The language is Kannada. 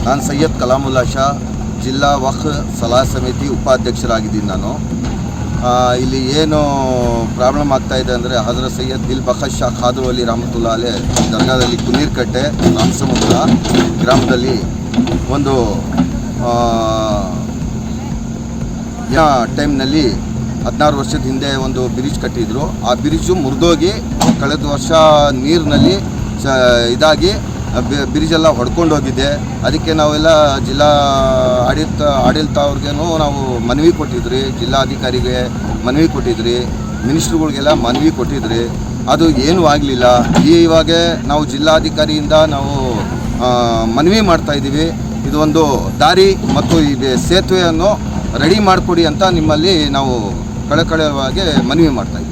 ನಾನು ಸೈಯದ್ ಕಲಾಮುಲ್ಲಾ ಶಾ, ಜಿಲ್ಲಾ ವಕ್ಫ್ ಸಲಹಾ ಸಮಿತಿ ಉಪಾಧ್ಯಕ್ಷರಾಗಿದ್ದೀನಿ ನಾನು. ಇಲ್ಲಿ ಏನು ಪ್ರಾಬ್ಲಮ್ ಆಗ್ತಾಯಿದೆ ಅಂದರೆ ಹಜರತ್ ಸೈಯದ್ ದಿಲ್ ಬಖಶ್ ಶಾ ಖಾದರ್ ವಲಿ ರಹಮತುಲ್ಲಾ ಅಲೈ ದರ್ಗಾದಲ್ಲಿ ಕುನೀರ್ಕಟ್ಟೆ ರಾಮಸಮುದ್ರ ಗ್ರಾಮದಲ್ಲಿ ಒಂದು ಟೈಮ್ನಲ್ಲಿ 16 ವರ್ಷದ ಹಿಂದೆ ಒಂದು ಬ್ರಿಡ್ಜ್ ಕಟ್ಟಿದ್ರು. ಆ ಬ್ರಿಡ್ಜು ಮುರಿದೋಗಿ ಕಳೆದ ವರ್ಷ ನೀರಿನಲ್ಲಿ ಇದಾಗಿ ಬ್ರಿಡ್ಜೆಲ್ಲ ಹೊಡ್ಕೊಂಡು ಹೋಗಿದೆ. ಅದಕ್ಕೆ ನಾವೆಲ್ಲ ಜಿಲ್ಲಾ ಆಡಳಿತ ಅವ್ರಿಗೇನು ನಾವು ಮನವಿ ಕೊಟ್ಟಿದ್ರಿ, ಜಿಲ್ಲಾಧಿಕಾರಿಗೆ ಮನವಿ ಕೊಟ್ಟಿದ್ರಿ, ಮಿನಿಸ್ಟ್ರುಗಳಿಗೆಲ್ಲ ಮನವಿ ಕೊಟ್ಟಿದ್ರಿ. ಅದು ಏನೂ ಆಗಲಿಲ್ಲ. ಇವಾಗ ನಾವು ಜಿಲ್ಲಾಧಿಕಾರಿಯಿಂದ ನಾವು ಮನವಿ ಮಾಡ್ತಾಯಿದ್ದೀವಿ, ಇದು ಒಂದು ದಾರಿ ಮತ್ತು ಈ ಸೇತುವೆಯನ್ನು ರೆಡಿ ಮಾಡಿಕೊಡಿ ಅಂತ ನಿಮ್ಮಲ್ಲಿ ನಾವು ಕಳಕಳವಾಗಿ ಮನವಿ ಮಾಡ್ತಾಯಿದ್ದೀವಿ.